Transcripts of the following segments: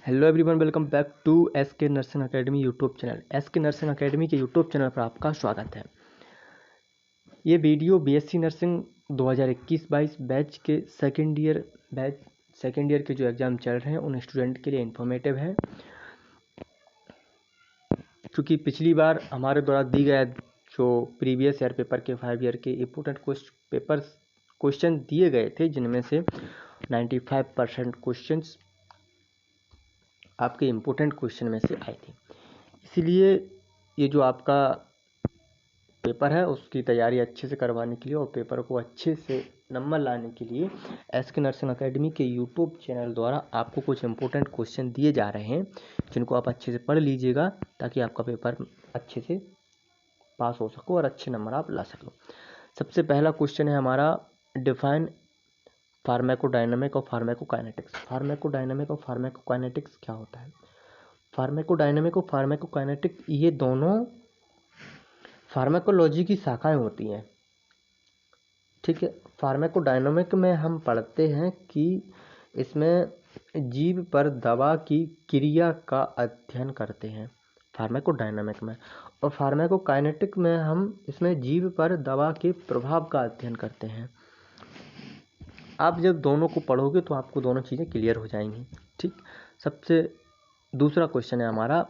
Hello everyone, welcome back to S K nursing academy YouTube channel. S K nursing academy के YouTube channel पर आपका स्वागत है। ये वीडियो बीएससी नर्सिंग 2021-22 बैच के सेकेंड ईयर के जो एग्ज़ाम चल रहे हैं उन स्टूडेंट के लिए इन्फॉर्मेटिव है। क्योंकि पिछली बार हमारे द्वारा दी गया जो प्रीवियस ईयर पेपर के 5 ईयर के इम्पोर्टेंट क्वेश्चन दिए गए थे, जिनमें से 95% क्वेश्चंस आपके इम्पोर्टेंट क्वेश्चन में से आए थे। इसीलिए ये जो आपका पेपर है उसकी तैयारी अच्छे से करवाने के लिए और पेपर को अच्छे से नंबर लाने के लिए एस के नर्सिंग अकेडमी के यूट्यूब चैनल द्वारा आपको कुछ इम्पोर्टेंट क्वेश्चन दिए जा रहे हैं, जिनको आप अच्छे से पढ़ लीजिएगा ताकि आपका पेपर अच्छे से पास हो सको और अच्छे नंबर आप ला सको। सबसे पहला क्वेश्चन है हमारा, डिफाइन फार्माकोडायनामिक और फार्माकोकाइनेटिक्स। फार्माकोडायनामिक और फार्माकोकाइनेटिक्स क्या होता है? फार्माकोडायनामिक और फार्माकोकाइनेटिक ये दोनों फार्माकोलॉजी की शाखाएं होती हैं। ठीक है, फार्माकोडायनामिक में हम पढ़ते हैं कि इसमें जीव पर दवा की क्रिया का अध्ययन करते हैं फार्माकोडायनामिक में, और फार्माकोकाइनेटिक में हम इसमें जीव पर दवा के प्रभाव का अध्ययन करते हैं। आप जब दोनों को पढ़ोगे तो आपको दोनों चीज़ें क्लियर हो जाएंगी। ठीक, सबसे दूसरा क्वेश्चन है हमारा,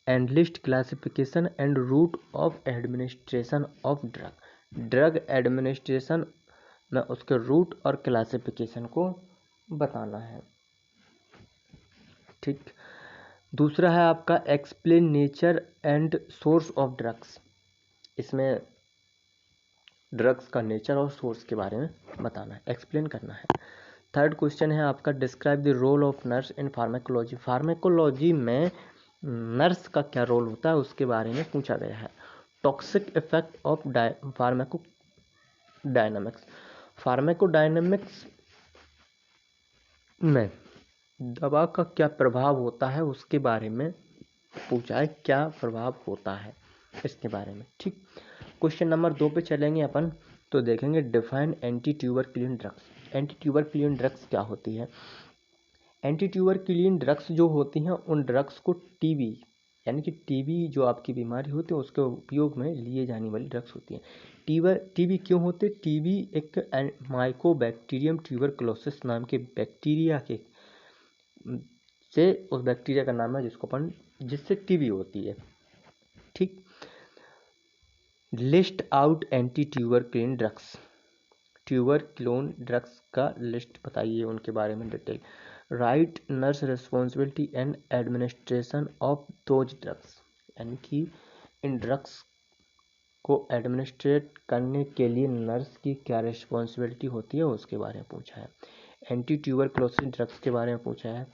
and list classification and route of administration of drug administration में उसके रूट और क्लासिफिकेशन को बताना है। ठीक, दूसरा है आपका, explain nature and source of drugs. इसमें ड्रग्स का नेचर और सोर्स के बारे में बताना है, एक्सप्लेन करना है। थर्ड क्वेश्चन है आपका, describe the role of nurse in pharmacology. Pharmacology में नर्स का क्या रोल होता है उसके बारे में पूछा गया है। Toxic effect of pharmacodynamics. Pharmacodynamics में दवा का क्या प्रभाव होता है उसके बारे में पूछा है, क्या प्रभाव होता है इसके बारे में। ठीक, क्वेश्चन नंबर 2 पे चलेंगे अपन, तो देखेंगे define anti tuberculin drugs. Anti tuberculin drugs क्या होती है? एंटी ट्यूबरक्लिन ड्रग्स जो होती हैं उन ड्रग्स को टीबी यानी कि टीबी जो आपकी बीमारी होती है उसके उपयोग में लिए जाने वाली ड्रग्स होती हैं। टीबी क्यों होते? टीबी एक माइकोबैक्टीरियम ट्यूबरक्लोसिस नाम के बैक्टीरिया के से उस बैक्टीरिया का नाम है जिससे टीबी होती है। ठीक, list out anti tuberculin drugs. Tubercular drugs का लिस्ट बताइए उनके बारे में detail. Write nurse responsibility and administration of those drugs, यानी कि इन ड्रग्स को एडमिनिस्ट्रेट करने के लिए नर्स की क्या रिस्पॉन्सिबिलिटी होती है उसके बारे में पूछा है। एंटी ट्यूबरक्लोसिस ड्रग्स के बारे में पूछा है।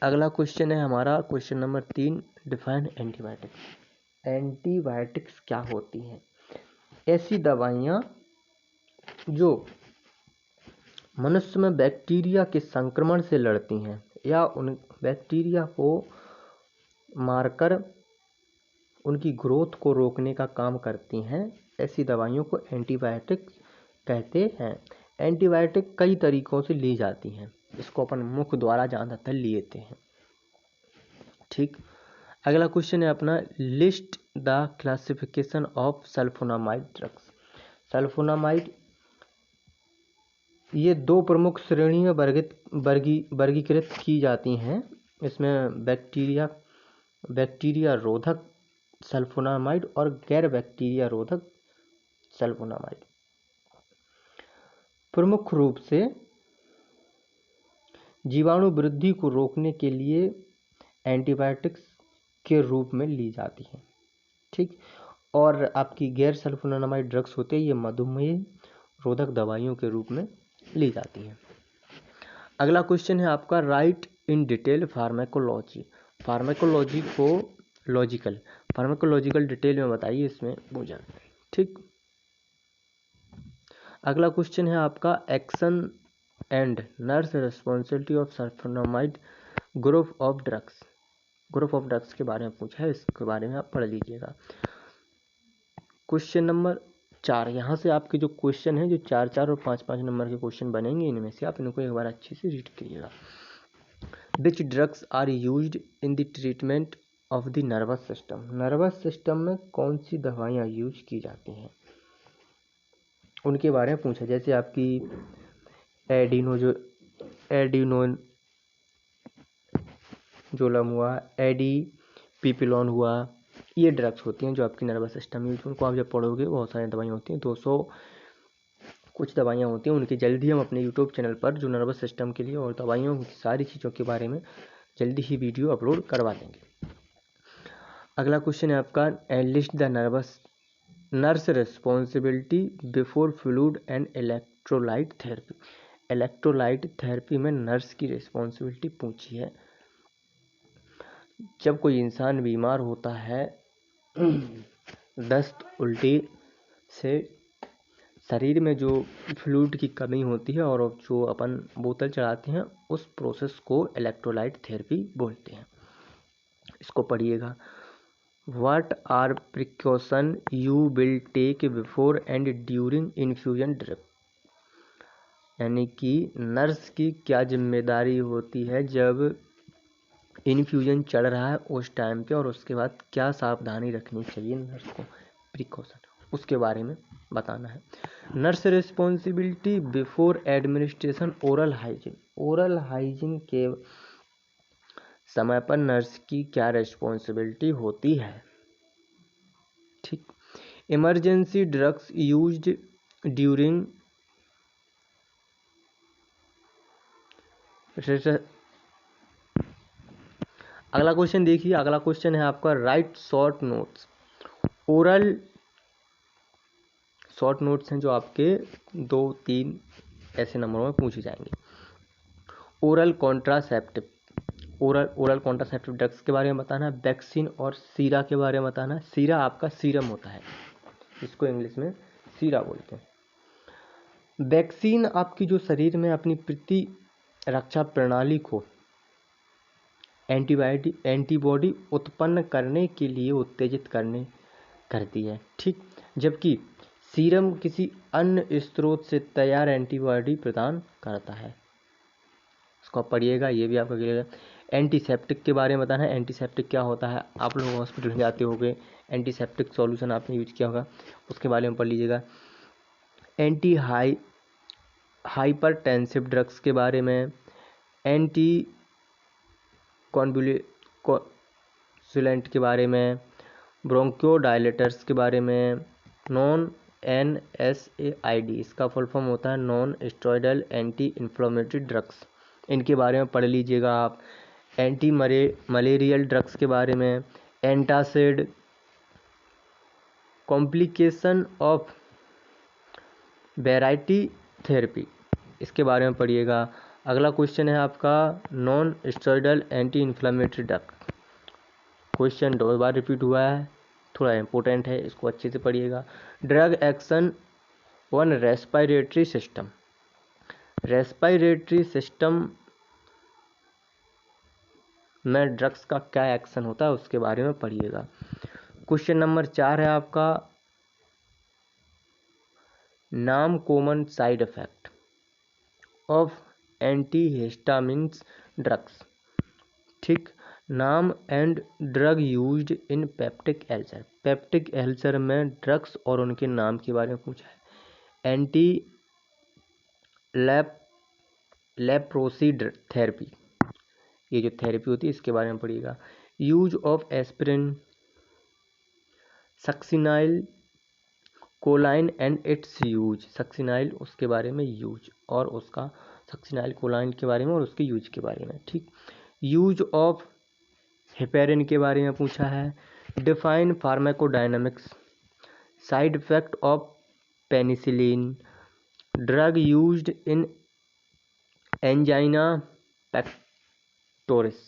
अगला क्वेश्चन है हमारा, question number 3, define antibiotics. Antibiotics क्या होती हैं? ऐसी दवाइयाँ जो मनुष्य में बैक्टीरिया के संक्रमण से लड़ती हैं या उन बैक्टीरिया को मारकर उनकी ग्रोथ को रोकने का काम करती हैं, ऐसी दवाइयों को एंटीबायोटिक्स कहते हैं। एंटीबायोटिक कई तरीकों से ली जाती हैं, इसको अपन मुख द्वारा ज़्यादातर लेते हैं। ठीक, अगला क्वेश्चन है अपना, list the classification of sulphonamide drugs. Sulphonamide ये दो प्रमुख श्रेणी में वर्गीकृत की जाती हैं। इसमें बैक्टीरिया रोधक सल्फोनामाइड और गैर बैक्टीरिया रोधक सल्फोनामाइड। प्रमुख रूप से जीवाणु वृद्धि को रोकने के लिए एंटीबायोटिक्स के रूप में ली जाती हैं। ठीक, और आपकी गैर सल्फोनामाइड ड्रग्स होते हैं, ये मधुमेह रोधक दवाइयों के रूप में ली जाती है। अगला क्वेश्चन है आपका, write in detail pharmacology. Pharmacology को फार्माकोलॉजिकल डिटेल में बताइए, इसमें पूछा। ठीक, अगला क्वेश्चन है आपका, action and nurse responsibility of sulphonamide group of drugs के बारे में पूछा है, इसके बारे में आप पढ़ लीजिएगा। क्वेश्चन नंबर 4, यहाँ से आपके जो क्वेश्चन है जो 4 और 5 नंबर के क्वेश्चन बनेंगे, इनमें से आप इनको एक बार अच्छे से रीड करिएगा। Which drugs are used in the treatment of the nervous system. Nervous system में कौन सी दवाइयाँ यूज की जाती हैं, उनके बारे में पूछा। जैसे आपकी एडिनोजोलम हुआ, एडीपीपिलोन हुआ, ये ड्रग्स होती हैं जो आपकी नर्वस सिस्टम यूज, उनको आप जब पढ़ोगे बहुत सारी दवाइयाँ होती हैं, 200 कुछ दवाइयाँ होती हैं उनकी। जल्दी हम अपने यूट्यूब चैनल पर जो नर्वस सिस्टम के लिए और दवाइयों की सारी चीज़ों के बारे में जल्दी ही वीडियो अपलोड करवा देंगे। अगला क्वेश्चन है आपका, analyst the nurse responsibility before fluid and electrolyte therapy. Electrolyte therapy में नर्स की रिस्पॉन्सिबिलिटी पूछी है। जब कोई इंसान बीमार होता है दस्त उल्टी से, शरीर में जो फ्लूइड की कमी होती है और जो अपन बोतल चढ़ाते हैं उस प्रोसेस को इलेक्ट्रोलाइट थेरेपी बोलते हैं। इसको पढ़िएगा। What are precaution you will take before and during infusion drip. यानी कि नर्स की क्या जिम्मेदारी होती है जब इन्फ्यूजन चल रहा है उस टाइम पे, और उसके बाद क्या सावधानी रखनी चाहिए नर्स को, प्रिकॉशन, उसके बारे में बताना है। Nurse responsibility before administration oral hygiene. Oral hygiene के समय पर नर्स की क्या रिस्पॉन्सिबिलिटी होती है, ठीक। इमरजेंसी ड्रग्स यूज्ड ड्यूरिंग अगला क्वेश्चन देखिए। अगला क्वेश्चन है आपका, right short notes. Oral short notes हैं जो आपके 2-3 ऐसे नंबरों में पूछे जाएंगे। Oral contraceptive, oral contraceptive drugs के बारे में बताना है। वैक्सीन और सीरा के बारे में बताना है। सीरा आपका सीरम होता है, इसको इंग्लिश में सीरा बोलते हैं। वैक्सीन आपकी जो शरीर में अपनी प्रतिरक्षा प्रणाली को एंटीबॉडी उत्पन्न करने के लिए उत्तेजित करती है, ठीक। जबकि सीरम किसी अन्य स्रोत से तैयार एंटीबॉडी प्रदान करता है। इसको आप पढ़िएगा, ये भी आपका क्लियर है। एंटीसेप्टिक के बारे में बताना है। एंटीसेप्टिक क्या होता है, आप लोग हॉस्पिटल में जाते होंगे, एंटीसेप्टिक सॉल्यूशन आपने यूज किया होगा, उसके बारे में पढ़ लीजिएगा। एंटी हाइपरटेंसिव ड्रग्स के बारे में, एंटी कॉन्वुलेंट के बारे में, ब्रोंकियोडायलेटर्स के बारे में, नॉन NSAID, इसका फुल फॉर्म होता है non steroidal anti inflammatory drugs, इनके बारे में पढ़ लीजिएगा आप। एंटी मलेरियल ड्रग्स के बारे में, antacid, complication of variety therapy, इसके बारे में पढ़िएगा। अगला क्वेश्चन है आपका, non steroidal anti inflammatory drug. Question 2 बार रिपीट हुआ है, थोड़ा इंपॉर्टेंट है, इसको अच्छे से पढ़िएगा। Drug action on respiratory system. Respiratory system में ड्रग्स का क्या एक्शन होता है उसके बारे में पढ़िएगा। क्वेश्चन नंबर 4 है आपका, नाम common side effect of antihistamines drugs, ठीक। नाम and drug used in peptic ulcer. Peptic ulcer में ड्रग्स और उनके नाम के बारे में पूछा है। एंटी लेप्रोसी थेरेपी, ये जो थेरेपी होती है इसके बारे में पढ़िएगा। Use of aspirin, succinyl कोलाइन and it's use. Succinyl उसके बारे में यूज, और उसका सक्सिनाइल कोलाइन के बारे में और उसके यूज के बारे में, ठीक। यूज ऑफ हेपेरिन के बारे में पूछा है। Define pharmacodynamics, side effect of penicillin, drug used in angina pectoris,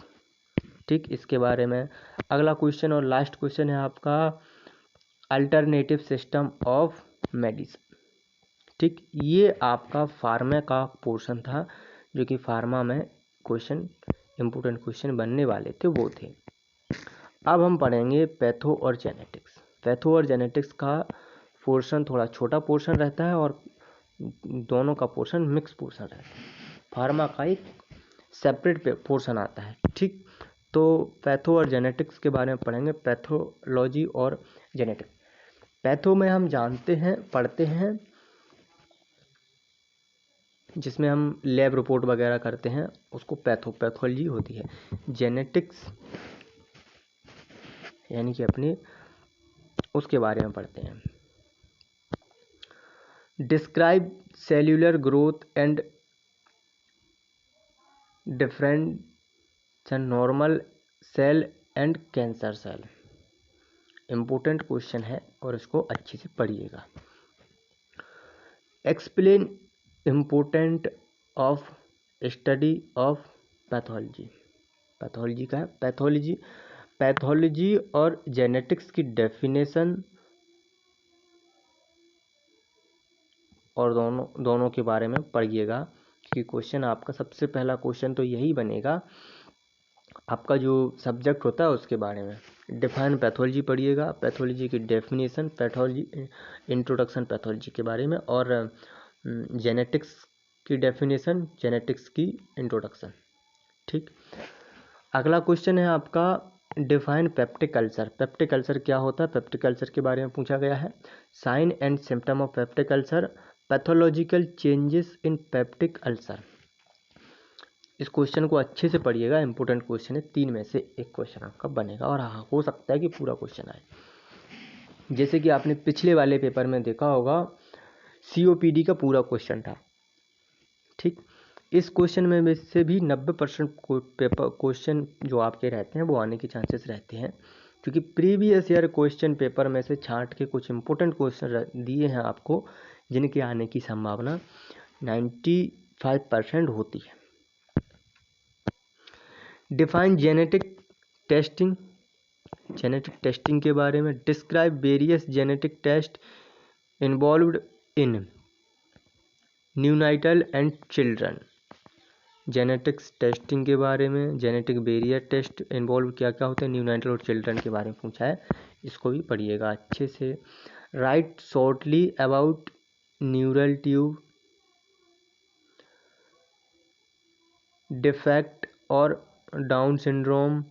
ठीक, इसके बारे में। अगला क्वेश्चन और लास्ट क्वेश्चन है आपका, अल्टरनेटिव सिस्टम ऑफ मेडिसिन, ठीक। ये आपका फार्मा का पोर्शन था जो कि फार्मा में क्वेश्चन इंपोर्टेंट क्वेश्चन बनने वाले थे, वो थे। अब हम पढ़ेंगे पैथो और जेनेटिक्स। पैथो और जेनेटिक्स का पोर्शन थोड़ा छोटा पोर्शन रहता है और दोनों का पोर्शन मिक्स पोर्शन रहता है। फार्मा का एक सेपरेट पोर्शन आता है। ठीक, तो पैथो और जेनेटिक्स के बारे में पढ़ेंगे, पैथोलॉजी और जेनेटिक्स। पैथो में हम जानते हैं, पढ़ते हैं, जिसमें हम लैब रिपोर्ट वगैरह करते हैं, उसको पैथोलॉजी होती है। जेनेटिक्स यानी कि अपने उसके बारे में पढ़ते हैं। Describe cellular growth and different normal cell and cancer cell. Important question है और इसको अच्छे से पढ़िएगा। Explain important of study of pathology. Pathology का है, पैथोलॉजी और जेनेटिक्स की डेफिनेशन और दोनों के बारे में पढ़िएगा, क्योंकि क्वेश्चन आपका सबसे पहला क्वेश्चन तो यही बनेगा, आपका जो सब्जेक्ट होता है उसके बारे में। डिफाइन पैथोलॉजी पढ़िएगा, पैथोलॉजी की डेफिनेशन, पैथोलॉजी इंट्रोडक्शन पैथोलॉजी के बारे में, और जेनेटिक्स की डेफिनेशन, जेनेटिक्स की इंट्रोडक्शन। ठीक, अगला क्वेश्चन है आपका define peptic ulcer. Peptic ulcer क्या होता है, पेप्टिक अल्सर के बारे में पूछा गया है। Sign and symptom of peptic ulcer, pathological changes in peptic ulcer. इस क्वेश्चन को अच्छे से पढ़िएगा, इंपॉर्टेंट क्वेश्चन है, 3 में से एक क्वेश्चन आपका बनेगा, और हाँ, हो सकता है कि पूरा क्वेश्चन आए। जैसे कि आपने पिछले वाले पेपर में देखा होगा, COPD का पूरा क्वेश्चन था। ठीक, इस क्वेश्चन में से भी 90% पेपर क्वेश्चन जो आपके रहते हैं वो आने के चांसेस रहते हैं, क्योंकि प्रीवियस ईयर क्वेश्चन पेपर में से छांट के कुछ इंपॉर्टेंट क्वेश्चन दिए हैं आपको, जिनके आने की संभावना 95% होती है। Define genetic testing. Genetic testing के बारे में। Describe various genetic test involved in neonatal and children. Genetics testing के बारे में, जेनेटिक बैरियर टेस्ट इन्वॉल्व क्या क्या होते हैं न्यूनाइटल और चिल्ड्रन के बारे में पूछा है, इसको भी पढ़िएगा अच्छे से। Write shortly about neural tube defect और down syndrome,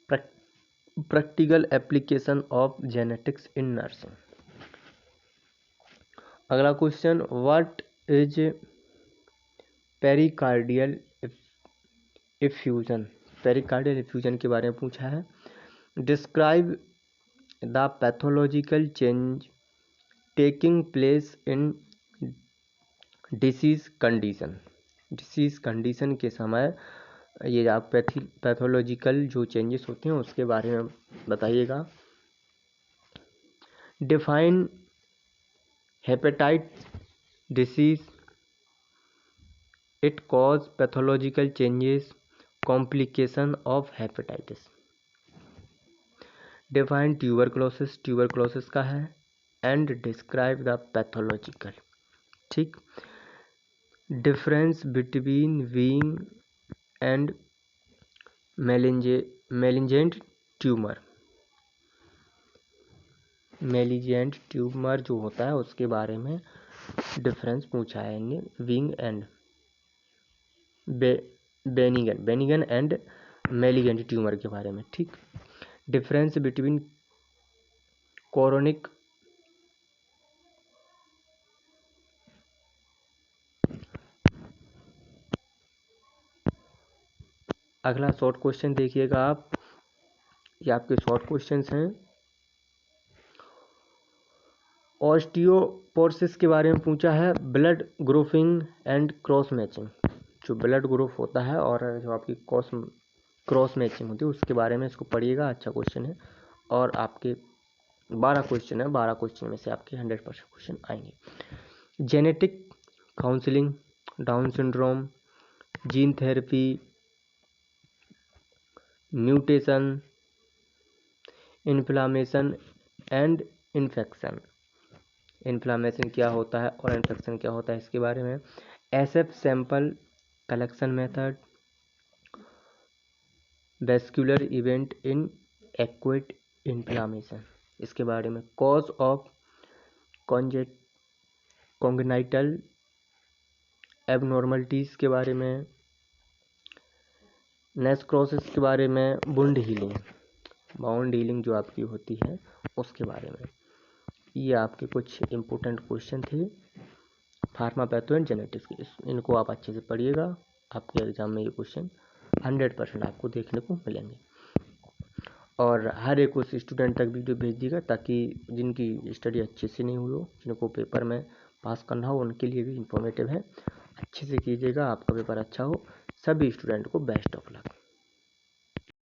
practical application of genetics in nursing. अगला question, what is pericardial effusion. Pericardial effusion के बारे में पूछा है। Describe the pathological change taking place in disease condition. Disease condition के समय ये आप पैथोलॉजिकल जो चेंजेस होते हैं उसके बारे में बताइएगा। Define hepatitis disease, it cause pathological changes, complication of hepatitis. Define tuberculosis, tuberculosis का है। And describe the pathological. ठीक, difference between benign and malignant tumour. Malignant tumour जो होता है उसके बारे में डिफरेंस पूछा है, benign and benign and malignant tumour के बारे में। ठीक, डिफरेंस बिटवीन कोरोनिक अगला शॉर्ट क्वेश्चन देखिएगा आप, ये आपके शॉर्ट क्वेश्चंस हैं। ऑस्टियोपोरोसिस के बारे में पूछा है। Blood grouping and cross matching, जो ब्लड ग्रुप होता है और जो आपकी क्रॉस मैचिंग होती है उसके बारे में इसको पढ़िएगा, अच्छा क्वेश्चन है। और आपके 12 क्वेश्चन है, 12 क्वेश्चन में से आपके 100% क्वेश्चन आएंगे। Genetic counselling, down syndrome, gene therapy, mutation, inflammation and infection. Inflammation क्या होता है और इन्फेक्शन क्या होता है इसके बारे में। SF sample collection method, vascular event in acute inflammation, इसके बारे में। कॉज ऑफ कॉन्जेनाइटल एबनॉर्मलिटीज़ के बारे में। नेक्स्ट क्रॉसेस के बारे में, वुंड हीलिंग, बाउंड हीलिंग जो आपकी होती है उसके बारे में। ये आपके कुछ इम्पोर्टेंट क्वेश्चन थे फार्मा पैथो एंड जेनेटिक्स के। इनको आप अच्छे से पढ़िएगा, आपके एग्जाम में ये क्वेश्चन 100% आपको देखने को मिलेंगे। और हर एक उस स्टूडेंट तक वीडियो भेज दीजिएगा ताकि जिनकी स्टडी अच्छे से नहीं हुई हो, जिनको पेपर में पास करना हो, उनके लिए भी इंफॉर्मेटिव है। अच्छे से कीजिएगा, आपका पेपर अच्छा हो। सभी स्टूडेंट को बेस्ट ऑफ लक।